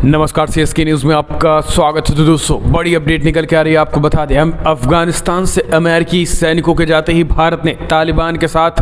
नमस्कार, CSK news में आपका स्वागत है। तो दोस्तों, बड़ी अपडेट निकल के आ रही है। आपको बता दें, हम अफगानिस्तान से अमेरिकी सैनिकों के जाते ही भारत ने तालिबान के साथ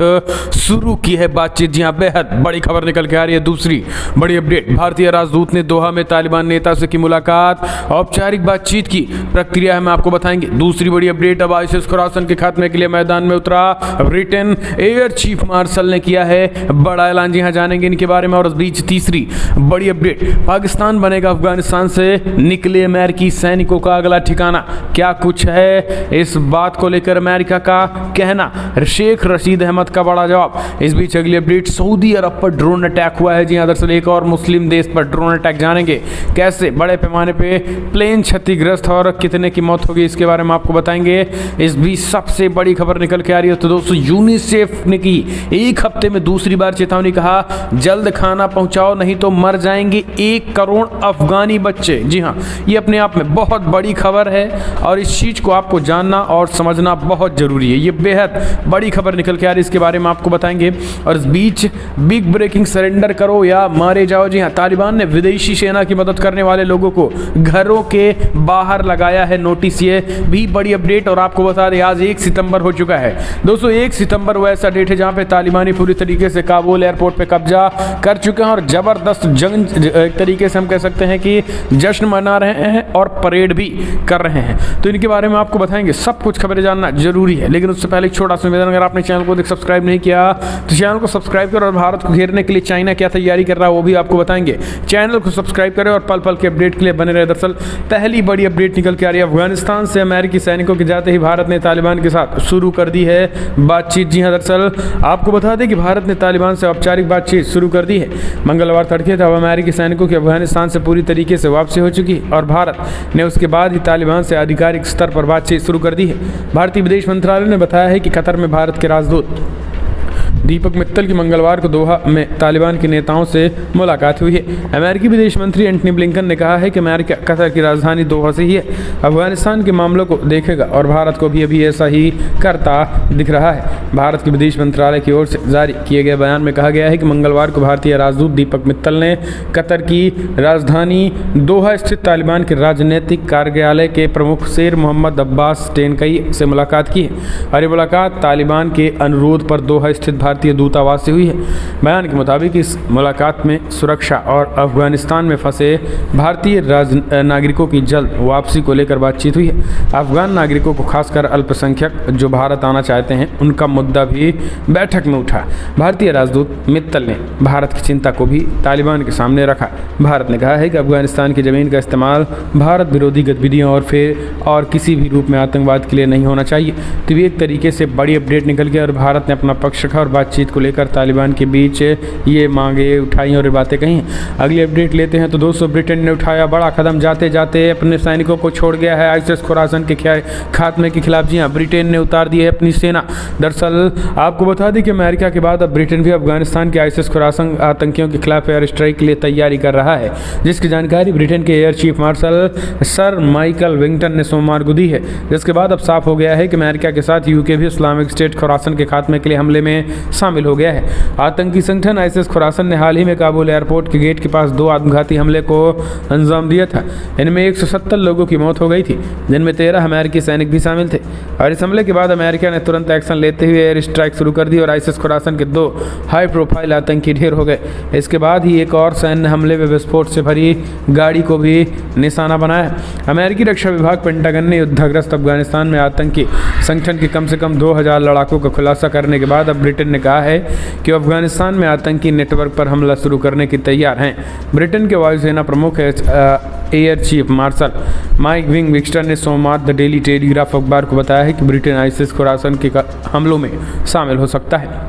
शुरू की है बातचीत। जी हाँ, बेहद बड़ी खबर निकल के आ रही है। दूसरी बड़ी अपडेट, भारतीय राजदूत ने दोहा में तालिबान नेता से की मुलाकात, औपचारिक बातचीत की प्रक्रिया हम आपको बताएंगे। दूसरी बड़ी अपडेट, अब आईसिस खुरासन के खात्मे के लिए मैदान में उतरा ब्रिटेन। एयर चीफ मार्शल ने किया है बड़ा ऐलान। जी हाँ, जानेंगे इनके बारे में। और इस बीच तीसरी बड़ी अपडेट, पाकिस्तान बनेगा अफगानिस्तान से निकले अमेरिकी सैनिकों का अगला ठिकाना। क्या कुछ है इस बात को लेकर अमेरिका का कहना, शेख रशीद अहमद का बड़ा जवाब। इस बीच अगली अपडेट, सऊदी अरब पर ड्रोन अटैक हुआ है। जी हां, दरअसल एक और मुस्लिम देश पर ड्रोन अटैक। जानेंगे कैसे बड़े पैमाने पे प्लेन क्षतिग्रस्त और कितने की मौत होगी, इसके बारे में आपको बताएंगे। इस बीच सबसे बड़ी खबर निकल के आ रही है। तो दोस्तों, यूनिसेफ ने की एक हफ्ते में दूसरी बार चेतावनी, कहा जल्द खाना पहुंचाओ नहीं तो मर जाएंगे 1 करोड़ अफगानी बच्चे। जी हां, ये अपने आप में बहुत बड़ी खबर है और इस चीज को आपको जानना और समझना बहुत जरूरी है। ये बेहद बड़ी खबर निकल के आ रही है, इसके बारे में आपको बताएंगे। और इस बीच बिग ब्रेकिंग, सरेंडर करो या मारे जाओ। जी हां, तालिबान ने विदेशी सेना की मदद करने वाले लोगों को घरों के बाहर लगाया है नोटिस। ये भी बड़ी अपडेट। और आपको बता दें, आज 1 सितंबर हो चुका है। दोस्तों, 1 सितंबर वो ऐसा डेट है जहां पे तालिबानी पूरी तरीके से काबुल एयरपोर्ट पे कब्जा कर चुके हैं और जबरदस्त जंग, एक तरीके से हम कह सकते हैं कि जश्न मना रहे हैं और परेड भी कर रहे हैं। तो इनके बारे में आपको बताएंगे। सब कुछ खबरें जानना जरूरी है, लेकिन उससे पहले एक छोटा सा निवेदन, अगर आपने चैनल को सब्सक्राइब नहीं किया तो चैनल को सब्सक्राइब करो। और भारत को घेरने के लिए चाइना क्या तैयारी कर रहा है वो भी आपको बताएंगे। चैनल को सब्सक्राइब करें और पल पल के अपडेट के लिए बने रहे। दरअसल पहली बड़ी अपडेट निकल के आ रही है, अफगानिस्तान से अमेरिकी सैनिकों के जाते ही भारत ने तालिबान के साथ शुरू कर दी है बातचीत। जी हाँ, दरअसल आपको बता दें कि भारत ने तालिबान से औपचारिक बातचीत शुरू कर दी है। मंगलवार तड़के तब अमेरिकी सैनिकों की अफगानिस्तान से पूरी तरीके से वापसी हो चुकी और भारत ने उसके बाद ही तालिबान से आधिकारिक स्तर पर बातचीत शुरू कर दी है। भारतीय विदेश मंत्रालय ने बताया है कि कतर में भारत के राजदूत दीपक मित्तल की मंगलवार को दोहा में तालिबान के नेताओं से मुलाकात हुई है। अमेरिकी विदेश मंत्री एंटनी ब्लिंकन ने कहा है कि अमेरिका कतर की राजधानी दोहा से ही है, अफगानिस्तान के मामलों को देखेगा और भारत को भी अभी ऐसा ही करता दिख रहा है। भारत के विदेश मंत्रालय की ओर से जारी किए गए बयान में कहा गया है कि मंगलवार को भारतीय राजदूत दीपक मित्तल ने कतर की राजधानी दोहा स्थित तालिबान के राजनीतिक कार्यालय के प्रमुख शेर मोहम्मद अब्बास टेनकई से मुलाकात की है और ये मुलाकात तालिबान के अनुरोध पर दोहा स्थित भारतीय दूतावास से हुई है। बयान के मुताबिक इस मुलाकात में सुरक्षा और अफगानिस्तान में फंसे भारतीय नागरिकों की जल्द वापसी को लेकर बातचीत हुई है। अफगान नागरिकों को खासकर अल्पसंख्यक जो भारत आना चाहते हैं उनका मुद्दा भी बैठक में उठा। भारतीय राजदूत मित्तल ने भारत की चिंता को भी तालिबान के सामने रखा। भारत ने कहा है कि अफगानिस्तान की जमीन का इस्तेमाल भारत विरोधी गतिविधियों और किसी भी रूप में आतंकवाद के लिए नहीं होना चाहिए। तो भी एक तरीके से बड़ी अपडेट निकल गई और भारत ने अपना पक्ष रखा और बातचीत को लेकर तालिबान के बीच ये मांगे उठाई और ये बातें कही। अगली अपडेट लेते हैं। तो दोस्तों, ब्रिटेन ने उठाया बड़ा कदम, जाते जाते अपने सैनिकों को छोड़ गया है आईसिस खुरासन के खात्मे के खिलाफ। जी हाँ, ब्रिटेन ने उतार दी है अपनी सेना। दरअसल आपको बता दें कि अमेरिका के बाद अब ब्रिटेन भी अफगानिस्तान के आईसिस खुरासन आतंकियों के खिलाफ एयर स्ट्राइक के लिए तैयारी कर रहा है, जिसकी जानकारी ब्रिटेन के air chief marshal sir Michael Wigston ने सोमवार को दी है। जिसके बाद अब साफ हो गया है कि अमेरिका के साथ यूके भी इस्लामिक स्टेट खुरासन के खात्मे के लिए हमले में शामिल हो गया है। आतंकी संगठन आईसिस खुरासन ने हाल ही में काबुल एयरपोर्ट के गेट के पास 2 आत्मघाती हमले को अंजाम दिया था। इनमें 170 लोगों की मौत हो गई थी, जिनमें 13 अमेरिकी सैनिक भी शामिल थे। और इस हमले के बाद अमेरिका ने तुरंत एक्शन लेते हुए एयर स्ट्राइक शुरू कर दी और आईसिस खुरासन के 2 हाई प्रोफाइल आतंकी ढेर हो गए। इसके बाद ही एक और सैन्य हमले में विस्फोट से भरी गाड़ी को भी निशाना बनाया। अमेरिकी रक्षा विभाग पेंटागन ने युद्धग्रस्त अफगानिस्तान में आतंकी संगठन के कम से कम 2000 लड़ाकों का खुलासा करने के बाद अब ब्रिटेन ने कहा है कि अफगानिस्तान में आतंकी नेटवर्क पर हमला शुरू करने की तैयार हैं। ब्रिटेन के वायुसेना प्रमुख एयर चीफ मार्शल माइक विंगस्टर ने सोमवार द डेली टेलीग्राफ अखबार को बताया है कि ब्रिटेन आईसिस खुरासन के हमलों में शामिल हो सकता है।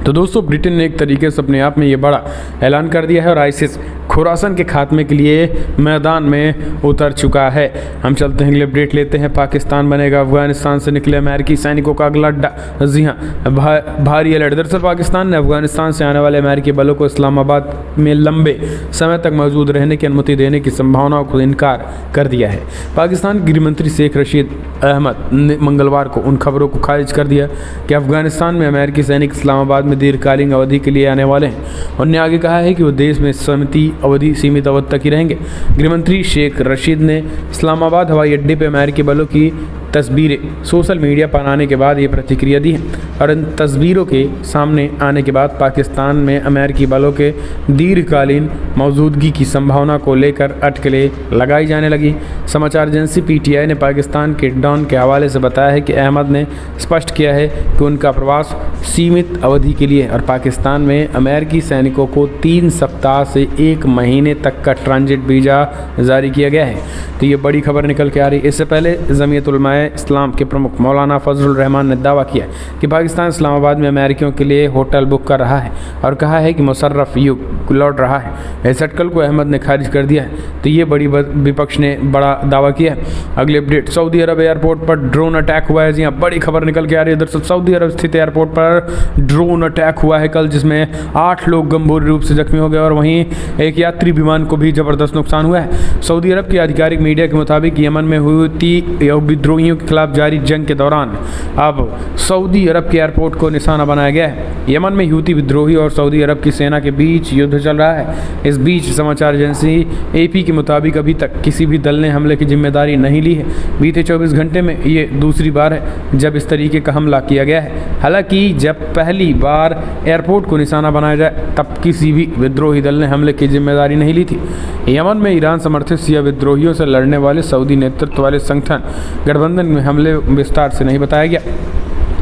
तो दोस्तों, ब्रिटेन ने एक तरीके से अपने आप में ये बड़ा ऐलान कर दिया है और आईसिस खुरासन के खात्मे के लिए मैदान में उतर चुका है। हम चलते हैं, अगले अपडेट लेते हैं। पाकिस्तान बनेगा अफगानिस्तान से निकले अमेरिकी सैनिकों का अगला अड्डा। जी हाँ, भारी अलर्ट। दरअसल पाकिस्तान ने अफगानिस्तान से आने वाले अमेरिकी बलों को इस्लामाबाद में लंबे समय तक मौजूद रहने की अनुमति देने की संभावनाओं को इनकार कर दिया है। पाकिस्तान के गृहमंत्री शेख रशीद अहमद ने मंगलवार को उन खबरों को खारिज कर दिया कि अफगानिस्तान में अमेरिकी सैनिक इस्लामाबाद में में दीर्घकालीन अवधि के लिए आने वाले हैं। उन्होंने आगे कहा है कि वो देश में सीमित अवधि तक ही रहेंगे। गृहमंत्री शेख रशीद ने इस्लामाबाद हवाई अड्डे पर अमेरिकी बलों की तस्वीरें सोशल मीडिया पर आने के बाद ये प्रतिक्रिया दी है और इन तस्वीरों के सामने आने के बाद पाकिस्तान में अमेरिकी बलों के दीर्घकालीन मौजूदगी की संभावना को लेकर अटकलें लगाई जाने लगी। समाचार एजेंसी पीटीआई ने पाकिस्तान के डॉन के हवाले से बताया है कि अहमद ने स्पष्ट किया है कि उनका प्रवास सीमित अवधि के लिए और पाकिस्तान में अमेरिकी सैनिकों को 3 सप्ताह से 1 महीने तक का ट्रांजिट वीज़ा जारी किया गया है। तो ये बड़ी खबर निकल के आ रही है। इससे पहले जमीयत उलमा इस्लाम के प्रमुख मौलाना फजलुर रहमान ने दावा किया कि पाकिस्तान इस्लामाबाद में अमेरिकियों के लिए होटल बुक कर रहा है और कहा है कि मुशर्रफ युग लौट रहा है। इस अटकल को अहमद ने खारिज कर दिया है। तो ये बड़ी विपक्ष ने बड़ा दावा किया है। अगली अपडेट, सऊदी अरब एयरपोर्ट पर ड्रोन अटैक हुआ है। जी हाँ, बड़ी खबर निकल के आ रही है। दरअसल सऊदी अरब स्थित एयरपोर्ट पर ड्रोन अटैक हुआ है कल, जिसमें 8 लोग गंभीर रूप से जख्मी हो गए और वहीं एक यात्री विमान को भी जबरदस्त नुकसान हुआ है। सऊदी अरब की आधिकारिक मीडिया के मुताबिक यमन में हुती विद्रोहियों के खिलाफ जारी जंग के दौरान अब सऊदी अरब के एयरपोर्ट को निशाना बनाया गया है। यमन में यूती विद्रोही और सऊदी अरब की सेना के बीच युद्ध चल रहा है। इस बीच समाचार एजेंसी एपी के मुताबिक अभी तक किसी भी दल ने हमले की जिम्मेदारी नहीं ली है। बीते 24 घंटे में ये दूसरी बार है जब इस तरीके का हमला किया गया है। हालांकि जब पहली बार एयरपोर्ट को निशाना बनाया जाए तब किसी भी विद्रोही दल ने हमले की जिम्मेदारी नहीं ली थी। यमन में ईरान समर्थित शिया विद्रोहियों से लड़ने वाले सऊदी नेतृत्व वाले संगठन गठबंधन में हमले विस्तार से नहीं बताया गया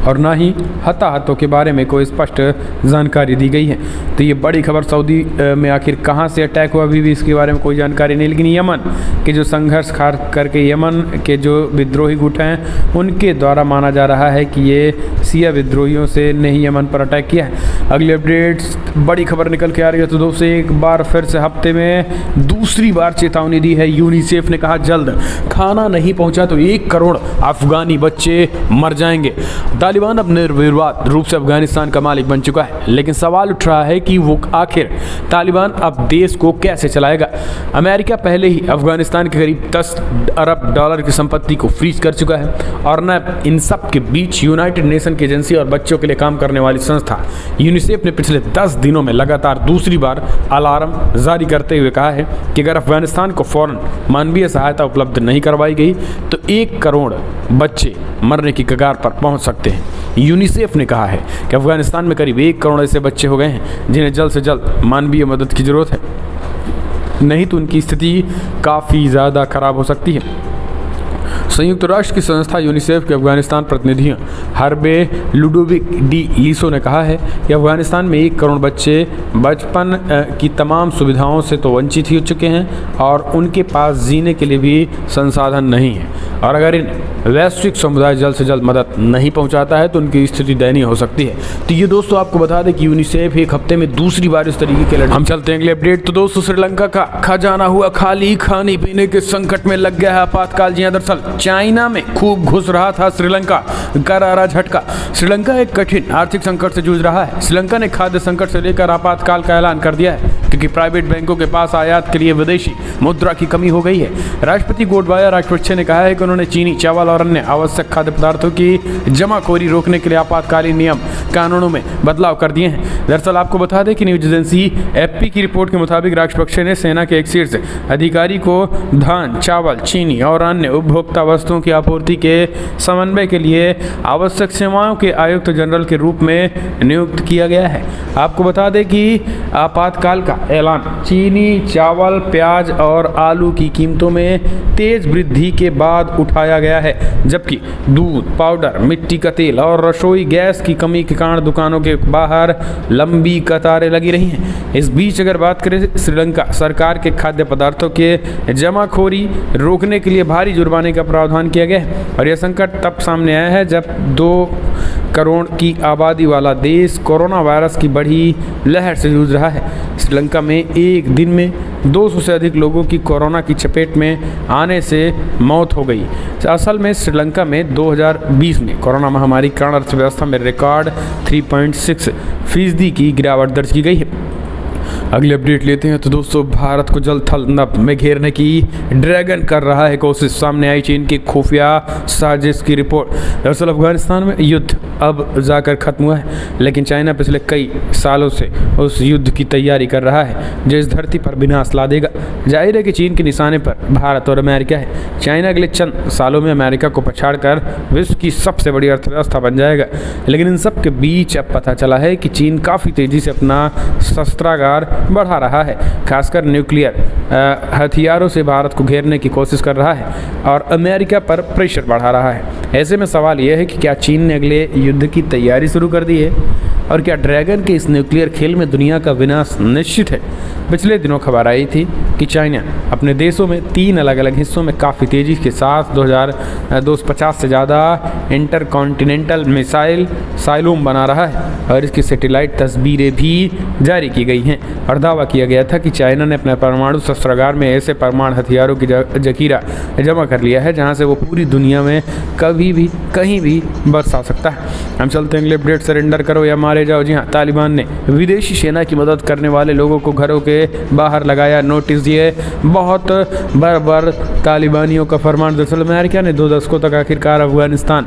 और ना ही हताहतों के बारे में कोई स्पष्ट जानकारी दी गई है। तो ये बड़ी खबर, सऊदी में आखिर कहाँ से अटैक हुआ अभी भी इसके बारे में कोई जानकारी नहीं। लेकिन यमन के जो संघर्ष खास करके यमन के जो विद्रोही गुट हैं उनके द्वारा माना जा रहा है कि ये शिया विद्रोहियों से ने ही यमन पर अटैक किया है। अगली अपडेट्स, बड़ी खबर निकल के आ रही है। तो दोस्तों, एक बार फिर से हफ्ते में दूसरी बार चेतावनी दी है। यूनिसेफ ने कहा जल्द खाना नहीं पहुँचा तो 1 करोड़ अफगानी बच्चे मर जाएंगे। तालिबान अब निर्विवाद रूप से अफगानिस्तान का मालिक बन चुका है, लेकिन सवाल उठ रहा है कि वो आखिर तालिबान अब देश को कैसे चलाएगा। अमेरिका पहले ही अफगानिस्तान के करीब 10 अरब डॉलर की संपत्ति को फ्रीज कर चुका है और न इन सब के बीच यूनाइटेड नेशन की एजेंसी और बच्चों के लिए काम करने वाली संस्था यूनिसेफ ने पिछले 10 दिनों में लगातार दूसरी बार अलार्म जारी करते हुए कहा है कि अगर अफगानिस्तान को फौरन मानवीय सहायता उपलब्ध नहीं करवाई गई तो 1 करोड़ बच्चे मरने की कगार पर पहुंच सकते हैं। यूनिसेफ ने कहा है कि अफगानिस्तान में करीब 1 करोड़ ऐसे बच्चे हो गए हैं जिन्हें जल्द से जल्द मानवीय मदद की ज़रूरत है, नहीं तो उनकी स्थिति काफ़ी ज़्यादा खराब हो सकती है। संयुक्त राष्ट्र की संस्था यूनिसेफ के अफगानिस्तान प्रतिनिधि हर्बे लुडोविक डी लीसो ने कहा है कि अफगानिस्तान में 1 करोड़ बच्चे बचपन की तमाम सुविधाओं से तो वंचित ही हो चुके हैं और उनके पास जीने के लिए भी संसाधन नहीं है और अगर इन वैश्विक समुदाय जल्द से जल्द मदद नहीं पहुंचाता है तो उनकी स्थिति दयनीय हो सकती है। तो ये दोस्तों आपको बता दें कि यूनिसेफ एक हफ्ते में दूसरी बार इस तरीके के हम चलते हैं अगले अपडेट। तो दोस्तों, श्रीलंका का खजाना हुआ खाली, खाने पीने के संकट में लग गया है आपातकाल। जी दरअसल चाइना में खूब घुस रहा था श्रीलंका, करारा झटका। श्रीलंका एक कठिन आर्थिक संकट से जूझ रहा है। श्रीलंका ने खाद्य संकट से लेकर आपातकाल का ऐलान कर दिया है क्योंकि प्राइवेट बैंकों के पास आयात के लिए विदेशी मुद्रा की कमी हो गई है। राष्ट्रपति गोटबाया राजपक्षे ने कहा है कि उन्होंने चीनी, चावल और अन्य आवश्यक खाद्य पदार्थों की जमाखोरी रोकने के लिए आपातकालीन नियम कानूनों में बदलाव कर दिए हैं। दरअसल आपको बता दें कि न्यूज एजेंसी एपी की रिपोर्ट के मुताबिक राजपक्षे ने सेना के एक शीर्ष अधिकारी को धान, चावल, चीनी और अन्य उपभोक्ता वस्तुओं की आपूर्ति के समन्वय के लिए आवश्यक सेवाओं के आयुक्त जनरल के रूप में नियुक्त किया गया है। आपको बता दें कि आपातकाल का ऐलान चीनी, चावल, प्याज और आलू की कीमतों में तेज वृद्धि के बाद उठाया गया है, जबकि दूध, पाउडर, मिट्टी का तेल और रसोई गैस की कमी के कारण दुकानों के बाहर लंबी कतारें लगी रही हैं। इस बीच अगर बात करें श्रीलंका सरकार के खाद्य पदार्थों के जमाखोरी रोकने के लिए भारी जुर्माने का प्रावधान किया गया है और यह संकट तब सामने आया है जब 2 करोड़ की आबादी वाला देश कोरोना वायरस की बड़ी लहर से जूझ रहा है। श्रीलंका में एक दिन में 200 से अधिक लोगों की कोरोना की चपेट में आने से मौत हो गई। असल में श्रीलंका में 2020 में कोरोना महामारी के कारण अर्थव्यवस्था में रिकॉर्ड 3.6% की गिरावट दर्ज की गई है। अगली अपडेट लेते हैं तो दोस्तों, भारत को जल थल नभ में घेरने की ड्रैगन कर रहा है कोशिश। सामने आई चीन की खुफिया साजिश की रिपोर्ट। दरअसल अफगानिस्तान में युद्ध अब जाकर खत्म हुआ है, लेकिन चाइना पिछले कई सालों से उस युद्ध की तैयारी कर रहा है जो इस धरती पर विनाश ला देगा। जाहिर है कि चीन के निशाने पर भारत और अमेरिका है। चाइना अगले चंद सालों में अमेरिका को पछाड़कर विश्व की सबसे बड़ी अर्थव्यवस्था बन जाएगा, लेकिन इन सब के बीच अब पता चला है कि चीन काफ़ी तेज़ी से अपना शस्त्रागार बढ़ा रहा है, खासकर न्यूक्लियर हथियारों से भारत को घेरने की कोशिश कर रहा है और अमेरिका पर प्रेशर बढ़ा रहा है। ऐसे में सवाल यह है कि क्या चीन ने अगले युद्ध की तैयारी शुरू कर दी है और क्या ड्रैगन के इस न्यूक्लियर खेल में दुनिया का विनाश निश्चित है। पिछले दिनों खबर आई थी कि चाइना अपने देशों में 3 अलग अलग हिस्सों में काफ़ी तेज़ी के साथ 250 से ज़्यादा इंटरकॉन्टिनेंटल मिसाइल साइलोम बना रहा है और इसकी सैटेलाइट तस्वीरें भी जारी की गई हैं और दावा किया गया था कि चाइना ने अपने परमाणु शस्त्रागार में ऐसे परमाणु हथियारों की जखीरा जमा कर लिया है जहां से वो पूरी दुनिया में कभी भी कहीं भी बरसा सकता है। हम चलते हैं अगले अपडेट। सरेंडर करो या मारे जाओ। जी हाँ, तालिबान ने विदेशी सेना की मदद करने वाले लोगों को घरों के बाहर लगाया नोटिस दिए। बहुत बार तालिबानियों का फरमान। दरअसल अमेरिका ने 2 दशकों तक आखिरकार अफगानिस्तान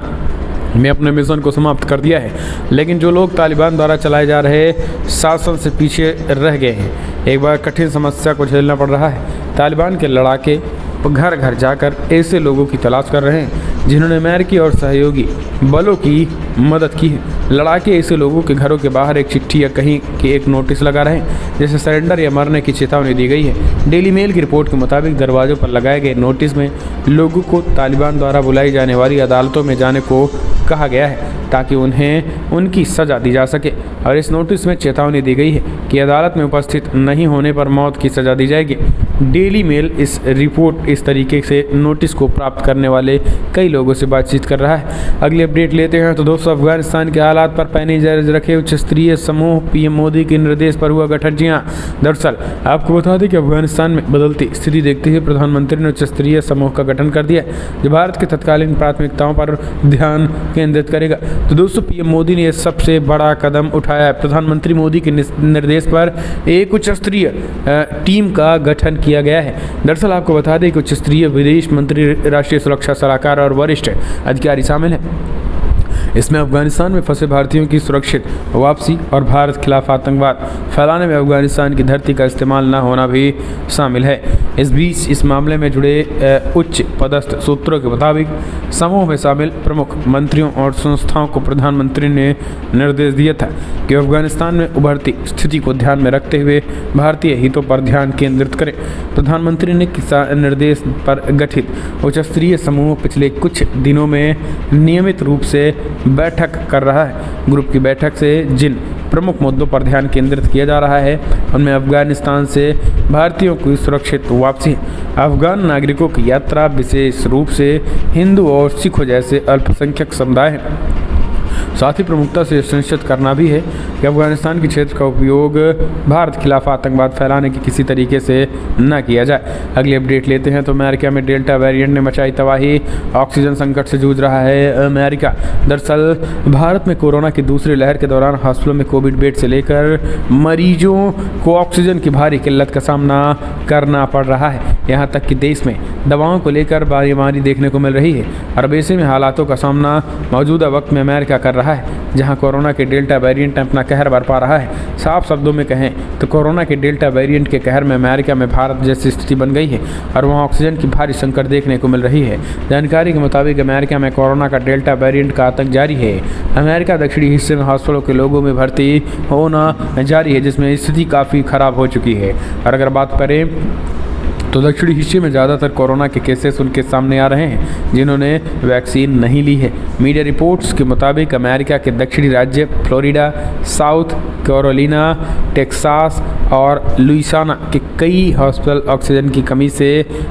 में अपने मिशन को समाप्त कर दिया है, लेकिन जो लोग तालिबान द्वारा चलाए जा रहे शासन से पीछे रह गए हैं, एक बार कठिन समस्या को झेलना पड़ रहा है। तालिबान के लड़ाके घर घर जाकर ऐसे लोगों की तलाश कर रहे हैं जिन्होंने अमेरिकी और सहयोगी बलों की मदद की है। लड़ाके ऐसे लोगों के घरों के बाहर एक चिट्ठी या कहीं के एक नोटिस लगा रहे हैं जैसे सरेंडर या मरने की चेतावनी दी गई है। डेली मेल की रिपोर्ट के मुताबिक दरवाजों पर लगाए गए नोटिस में लोगों को तालिबान द्वारा बुलाई जाने वाली अदालतों में जाने को कहा गया है ताकि उन्हें उनकी सज़ा दी जा सके और इस नोटिस में चेतावनी दी गई है कि अदालत में उपस्थित नहीं होने पर मौत की सज़ा दी जाएगी। डेली मेल इस तरीके से नोटिस को प्राप्त करने वाले कई लोगों से बातचीत कर रहा है। अगली अपडेट लेते हैं तो दोस्तों, अफगानिस्तान के हालात पर पैनी नजर रखे उच्च स्तरीय समूह पीएम मोदी के निर्देश पर हुआ गठन। जी हाँ, दरअसल आपको बता दें कि अफगानिस्तान में बदलती स्थिति देखते हुए प्रधानमंत्री ने उच्च स्तरीय समूह का गठन कर दिया जो भारत के तत्कालीन प्राथमिकताओं पर ध्यान केंद्रित करेगा। तो दोस्तों, पीएम मोदी ने सबसे बड़ा कदम उठाया है। प्रधानमंत्री मोदी के निर्देश पर एक उच्च स्तरीय टीम का गठन किया गया है। दरअसल आपको बता दें कि उच्च स्तरीय विदेश मंत्री, राष्ट्रीय सुरक्षा सलाहकार और वरिष्ठ अधिकारी शामिल हैं। इसमें अफगानिस्तान में फंसे भारतीयों की सुरक्षित वापसी और भारत खिलाफ आतंकवाद फैलाने में अफगानिस्तान की धरती का इस्तेमाल न होना भी शामिल है। इस बीच इस मामले में जुड़े उच्च पदस्थ सूत्रों के मुताबिक समूह में शामिल प्रमुख मंत्रियों और संस्थाओं को प्रधानमंत्री ने निर्देश दिया था कि अफगानिस्तान में उभरती स्थिति को ध्यान में रखते हुए भारतीय हितों पर ध्यान केंद्रित करें। प्रधानमंत्री ने निर्देश पर गठित उच्च स्तरीय समूह पिछले कुछ दिनों में नियमित रूप से बैठक कर रहा है। ग्रुप की बैठक से जिन प्रमुख मुद्दों पर ध्यान केंद्रित किया जा रहा है उनमें अफगानिस्तान से भारतीयों की सुरक्षित वापसी, अफगान नागरिकों की यात्रा, विशेष रूप से हिंदू और सिखों जैसे अल्पसंख्यक समुदाय हैं। साथ ही प्रमुखता से सुनिश्चित करना भी है कि अफगानिस्तान के क्षेत्र का उपयोग भारत के खिलाफ आतंकवाद फैलाने की किसी तरीके से न किया जाए। अगली अपडेट लेते हैं तो अमेरिका में डेल्टा वेरिएंट ने मचाई तबाही, ऑक्सीजन संकट से जूझ रहा है अमेरिका। दरअसल भारत में कोरोना की दूसरी लहर के दौरान हॉस्पिटलों में कोविड बेड से लेकर मरीजों को ऑक्सीजन की भारी किल्लत का सामना करना पड़ रहा है। यहाँ तक कि देश में दवाओं को लेकर बीमारी देखने को मिल रही है और ऐसे में हालातों का सामना मौजूदा वक्त में अमेरिका कर रहा है जहां कोरोना के डेल्टा वेरिएंट अपना कहर बरपा रहा है। साफ शब्दों में कहें तो कोरोना के डेल्टा वेरिएंट के कहर में अमेरिका में भारत जैसी स्थिति बन गई है और वहां ऑक्सीजन की भारी संकट देखने को मिल रही है। जानकारी के मुताबिक अमेरिका में कोरोना का डेल्टा वेरिएंट का आतंक जारी है। अमेरिका दक्षिणी हिस्से में हॉस्पिटलों के लोगों में भर्ती होना जारी है जिसमें स्थिति काफ़ी खराब हो चुकी है। और अगर बात करें तो दक्षिणी हिस्से में ज़्यादातर कोरोना के केसेस उनके सामने आ रहे हैं जिन्होंने वैक्सीन नहीं ली है। मीडिया रिपोर्ट्स के मुताबिक अमेरिका के दक्षिणी राज्य फ्लोरिडा, साउथ कैरोलिना, टेक्सास और लुइसियाना के कई हॉस्पिटल ऑक्सीजन की कमी से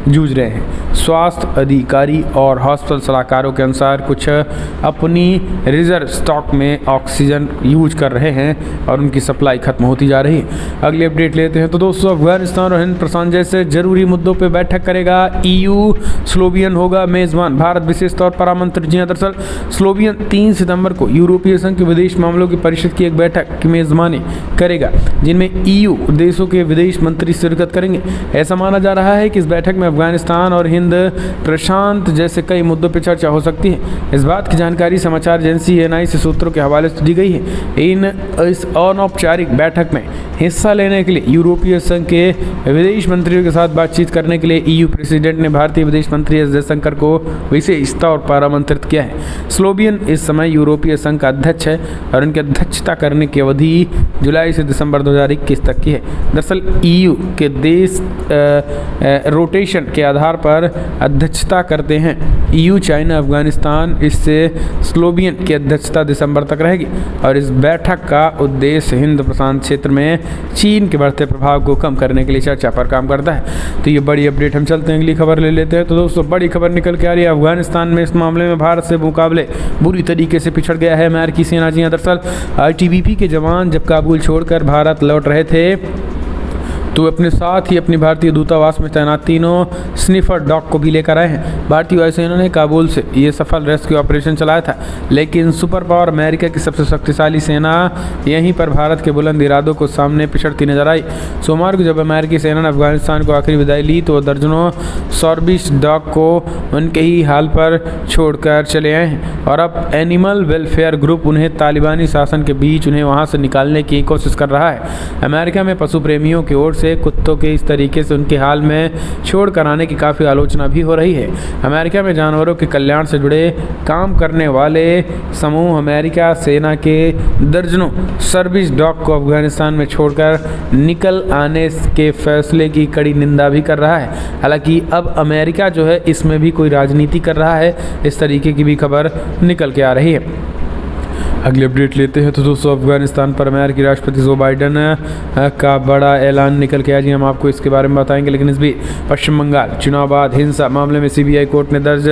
जूझ रहे हैं। स्वास्थ्य अधिकारी और हॉस्पिटल सलाहकारों के अनुसार कुछ अपनी रिजर्व स्टॉक में ऑक्सीजन यूज कर रहे हैं और उनकी सप्लाई खत्म होती जा रही है। अगली अपडेट लेते हैं तो दोस्तों, अफगानिस्तान और हिंद प्रशांत जैसे जरूरी मुद्दों पे बैठक करेगा EU। स्लोवियन होगा मेजबान, भारत विशेष तौर पर आमंत्रित। जी दरअसल स्लोवियन 3 सितंबर को यूरोपीय संघ के विदेश मामलों की परिषद की एक बैठक की मेजबानी रवाना करेगा, जिनमें EU देशों के विदेश मंत्री शिरकत करेंगे। ऐसा माना जा रहा है कि इस बैठक में अफगानिस्तान और हिंद प्रशांत जैसे कई मुद्दों पर चर्चा हो सकती है। इस बात की जानकारी समाचार एजेंसी NI से सूत्रों के हवाले से दी गई है। इस अनौपचारिक बैठक में हिस्सा लेने के लिए यूरोपीय संघ के विदेश मंत्रियों के साथ बातचीत करने के लिए EU प्रेसिडेंट ने भारतीय विदेश मंत्री एस जयशंकर को विशेष तौर पर आमंत्रित किया है। स्लोवियन इस समय यूरोपीय संघ का अध्यक्ष है और उनकी अध्यक्षता करने की अवधि जुलाई से दिसंबर 2021 तक की है। दरअसल EU के देश रोटेशन के आधार पर अध्यक्षता करते हैं। EU, चाइना, अफगानिस्तान, इससे स्लोवियन की अध्यक्षता दिसंबर तक रहेगी और इस बैठक का उद्देश्य हिंद प्रशांत क्षेत्र में चीन के बढ़ते प्रभाव को कम करने के लिए चर्चा पर काम करता है। तो ये बड़ी अपडेट, हम चलते हैं अगली खबर ले लेते हैं। तो दोस्तों, बड़ी खबर निकल के आ रही है, अफगानिस्तान में इस मामले में भारत से मुकाबले बुरी तरीके से पिछड़ गया है अमेरिकी सेना। जी हाँ, दरअसल ITBP के जवान जब काबुल छोड़कर भारत लौट रहे थे तो अपने साथ ही अपनी भारतीय दूतावास में तैनात 3 स्निफर डॉग को भी लेकर आए हैं। भारतीय वायुसेना ने काबुल से ये सफल रेस्क्यू ऑपरेशन चलाया था, लेकिन सुपर पावर अमेरिका की सबसे शक्तिशाली सेना यहीं पर भारत के बुलंद इरादों को सामने पिछड़ती नजर आई। सोमवार को जब अमेरिकी सेना ने अफगानिस्तान को आखिरी विदाई ली तो दर्जनों सॉर्बिश डॉग को उनके ही हाल पर छोड़कर चले आए हैं और अब एनिमल वेलफेयर ग्रुप उन्हें तालिबानी शासन के बीच उन्हें वहां से निकालने की कोशिश कर रहा है। अमेरिका में पशु प्रेमियों की ओर से कुत्तों के इस तरीके से उनके हाल में छोड़ कर आने की काफ़ी आलोचना भी हो रही है। अमेरिका में जानवरों के कल्याण से जुड़े काम करने वाले समूह अमेरिका सेना के दर्जनों सर्विस डॉग को अफगानिस्तान में छोड़कर निकल आने के फैसले की कड़ी निंदा भी कर रहा है। हालांकि अब अमेरिका जो है इसमें भी कोई राजनीति कर रहा है, इस तरीके की भी खबर निकल के आ रही है। अगली अपडेट लेते हैं। तो दोस्तों, अफगानिस्तान पर अमेरिकी राष्ट्रपति जो बाइडन का बड़ा ऐलान निकल के आया। जी हम आपको इसके बारे में बताएंगे, लेकिन इस बीच पश्चिम बंगाल चुनाव बाद हिंसा मामले में CBI कोर्ट ने दर्ज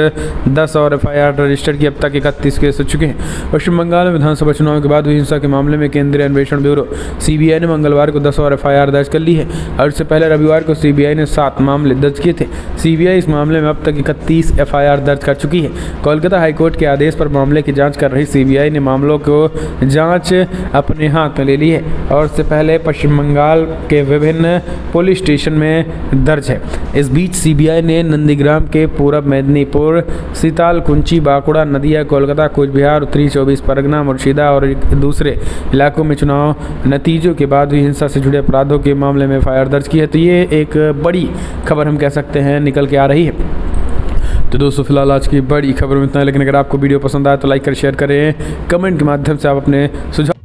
10 और FIR रजिस्टर की। अब तक 31 केस हो चुके हैं। पश्चिम बंगाल में विधानसभा चुनाव के बाद हुई हिंसा के मामले में केंद्रीय अन्वेषण ब्यूरो CBI ने मंगलवार को 10 और FIR दर्ज कर ली है और इससे पहले रविवार को CBI ने 7 मामले दर्ज किए थे। CBI इस मामले में अब तक 31 FIR दर्ज कर चुकी है। कोलकाता हाईकोर्ट के आदेश पर मामले की जाँच कर रही CBI ने मामलों को जांच अपने हाथ में ले ली है और इससे पहले पश्चिम बंगाल के विभिन्न पुलिस स्टेशन में दर्ज है। इस बीच CBI ने नंदीग्राम के पूरब मेदिनीपुर, सीताल कुंची, बांकुड़ा, नदिया, कोलकाता, कूच बिहार, उत्तरी 24 परगना, मुर्शिदा और दूसरे इलाकों में चुनाव नतीजों के बाद हुई हिंसा से जुड़े अपराधों के मामले में FIR दर्ज की है। तो ये एक बड़ी खबर हम कह सकते हैं निकल के आ रही है। तो दोस्तों, फिलहाल आज की बड़ी खबर में इतना है, लेकिन अगर आपको वीडियो पसंद आए तो लाइक कर शेयर करें, कमेंट के माध्यम से आप अपने सुझाव